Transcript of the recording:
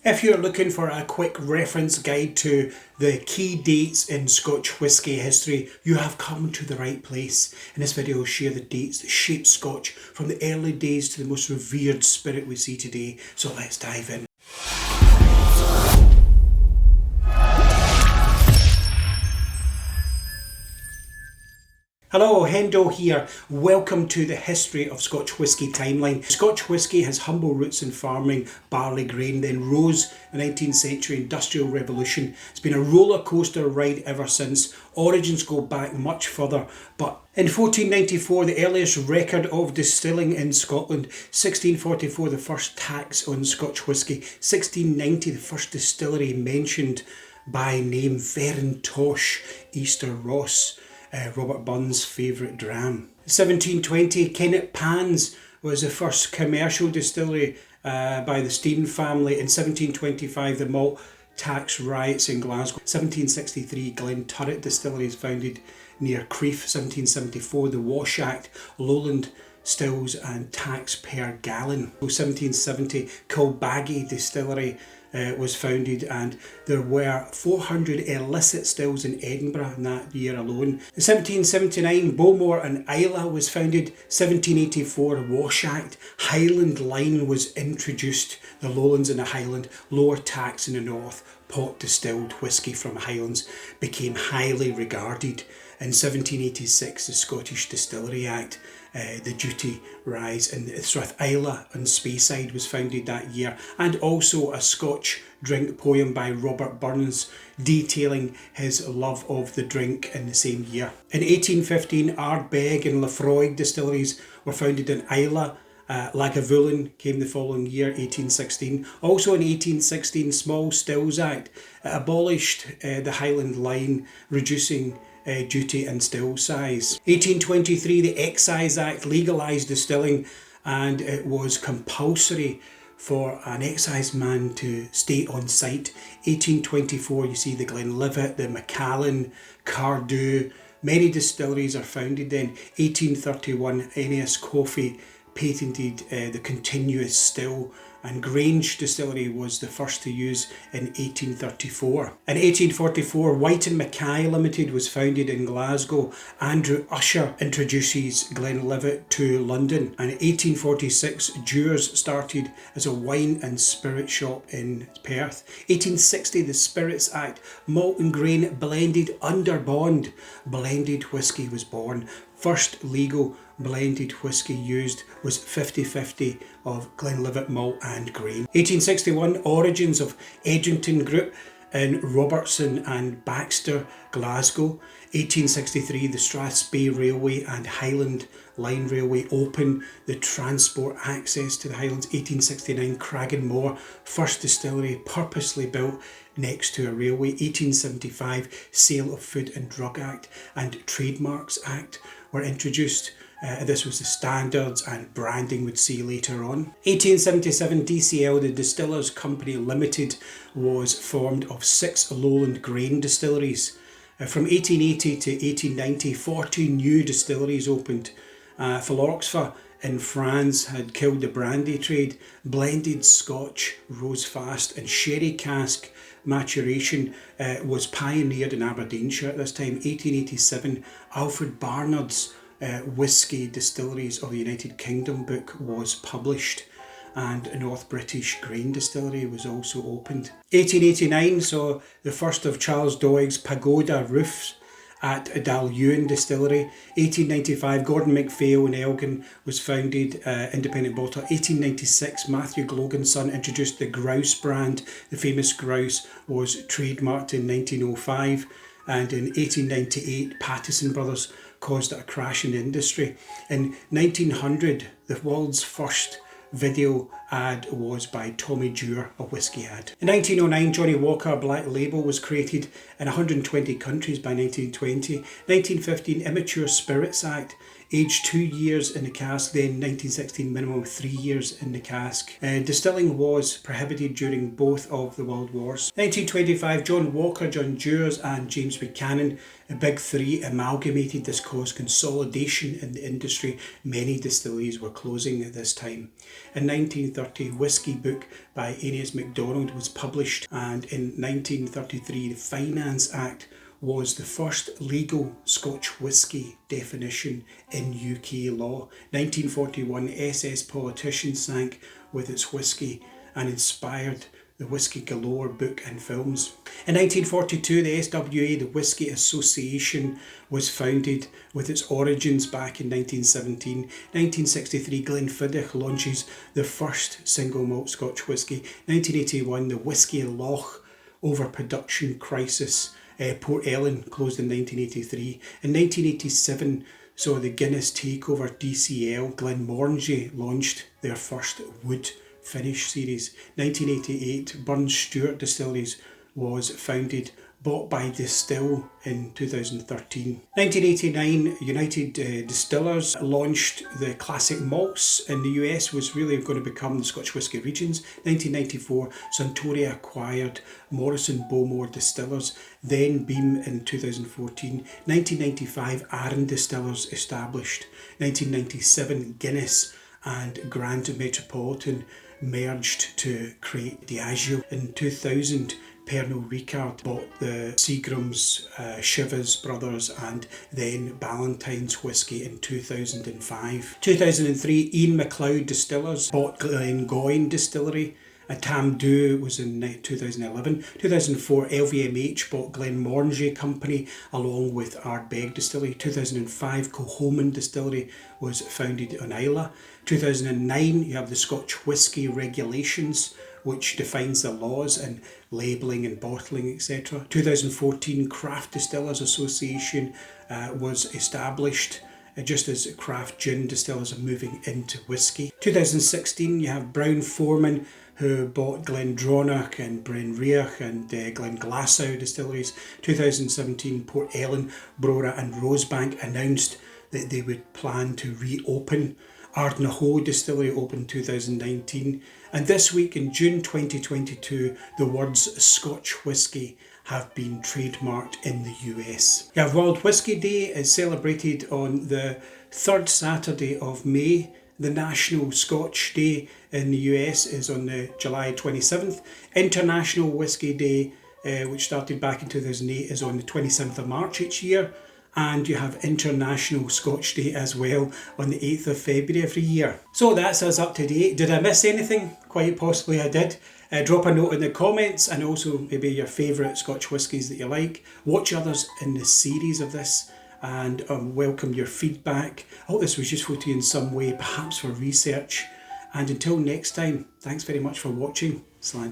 If you're looking for a quick reference guide to the key dates in Scotch whisky history, you have come to the right place. In this video, I'll share the dates that shaped Scotch from the early days to the most revered spirit we see today. So let's dive in. Hello, Hendo here. Welcome to the History of Scotch Whisky timeline. Scotch whisky has humble roots in farming, barley grain, then rose in the 19th century industrial revolution. It's been a roller coaster ride ever since. Origins go back much further, but in 1494, the earliest record of distilling in Scotland. 1644, the first tax on Scotch whisky. 1690, the first distillery mentioned by name, Tosh, Easter Ross. Robert Burns' favourite dram. 1720, Kennet Pans was the first commercial distillery by the Stephen family. In 1725, the malt tax riots in Glasgow. 1763, Glenturret Distillery is founded near Crieff. 1774, the Wash Act, Lowland stills and tax per gallon. 1770, Kilbaggy Distillery was founded, and there were 400 illicit stills in Edinburgh in that year alone. In 1779, Bowmore and Islay was founded. 1784, Wash Act, Highland line was introduced, the Lowlands and the Highland, lower tax in the north. Pot distilled whisky from Highlands became highly regarded. In 1786, the Scottish Distillery Act, the duty rise in Strath-Islay and Speyside was founded that year, and also a Scotch drink poem by Robert Burns detailing his love of the drink in the same year. In 1815, Ardbeg and Laphroaig distilleries were founded in Islay. Lagavulin came the following year, 1816. Also in 1816, Small Stills Act abolished the Highland line, reducing duty and still size. 1823, the Excise Act legalised distilling, and it was compulsory for an exciseman to stay on site. 1824, you see the Glenlivet, the Macallan, Cardew, many distilleries are founded then. 1831, Ennis Coffey patented the continuous still, and Grange Distillery was the first to use in 1834. In 1844, White and Mackay Limited was founded in Glasgow. Andrew Usher introduces Glenlivet to London. And in 1846, Dewar's started as a wine and spirit shop in Perth. 1860, the Spirits Act, malt and grain blended under bond. Blended whisky was born. First legal blended whisky used was 50-50 of Glenlivet malt and grain. 1861, origins of Edrington Group in Robertson and Baxter, Glasgow. 1863, the Strathspey Railway and Highland Line Railway open the transport access to the Highlands. 1869, Cragganmore, first distillery purposely built next to a railway. 1875, Sale of Food and Drug Act and Trademarks Act were introduced. This was the standards and branding we'd see later on. 1877, DCL, the Distillers Company Limited, was formed of 6 lowland grain distilleries. From 1880 to 1890, 40 new distilleries opened. Philorxfa in France had killed the brandy trade. Blended Scotch rose fast, and sherry cask maturation was pioneered in Aberdeenshire at this time. 1887, Alfred Barnard's Whisky Distilleries of the United Kingdom book was published, and a North British grain distillery was also opened. 1889 saw the first of Charles Doig's pagoda roofs at Ewan Distillery. 1895, Gordon MacPhail in Elgin was founded, independent bottler. 1896, Matthew Glogan's son introduced the Grouse brand. The famous Grouse was trademarked in 1905, and in 1898, Pattison Brothers caused a crash in the industry. In 1900, the world's first video ad was by Tommy Dewar, a whisky ad. In 1909, Johnny Walker Black Label was created in 120 countries by 1920. 1915, Immature Spirits Act. aged 2 years in the cask, then 1916 minimum of 3 years in the cask. Distilling was prohibited during both of the World Wars. 1925, John Walker, John Dewars and James Buchanan, the big three, amalgamated. This caused consolidation in the industry. Many distilleries were closing at this time. In 1930, Whisky Book by Aeneas MacDonald was published, and in 1933 the Finance Act was the first legal Scotch whisky definition in UK law. 1941, SS Politician sank with its whisky and inspired the Whisky Galore book and films. In 1942, the SWA, the Whisky Association, was founded with its origins back in 1917. 1963, Glenfiddich launches the first single malt Scotch whisky. 1981, the Whisky Loch overproduction crisis. Port Ellen closed in 1983. In 1987, saw the Guinness takeover DCL. Glenmorangie launched their first wood finish series. 1988, Burns Stewart Distilleries was founded, bought by Distill in 2013. 1989, United Distillers launched the classic malts in the US, was really going to become the Scotch Whisky Regions. 1994, Suntory acquired Morrison Bowmore Distillers, then Beam in 2014. 1995, Arran Distillers established. 1997, Guinness and Grand Metropolitan merged to create Diageo. In 2000, Pernod Ricard bought the Seagram's, Chivas Brothers and then Ballantine's whisky in 2005. 2003, Ian MacLeod Distillers bought Glengoyne Distillery. Tamdhu was in 2011. 2004, LVMH bought Glenmorangie Company along with Ardbeg Distillery. 2005, Coholman Distillery was founded on Islay. 2009, you have the Scotch Whisky Regulations, which defines the laws and labelling and bottling, etc. 2014, Craft Distillers Association was established, just as craft gin distillers are moving into whisky. 2016, you have Brown-Forman, who bought Glendronach and Brenriach and Glenglassaugh distilleries. 2017, Port Ellen, Brora and Rosebank announced that they would plan to reopen. Ardnahoe Distillery opened 2019. And this week in June 2022, the words Scotch whisky have been trademarked in the US. You have World Whisky Day is celebrated on the third Saturday of May. The National Scotch Day in the US is on the July 27th. International Whisky Day, which started back in 2008, is on the 27th of March each year. And you have International Scotch Day as well on the 8th of February every year. So that's us up to date. Did I miss anything? Quite possibly I did. Drop a note in the comments, and also maybe your favourite Scotch whiskies that you like. Watch others in the series of this, and welcome your feedback. I hope this was useful to you in some way, perhaps for research. And until next time, thanks very much for watching. Slán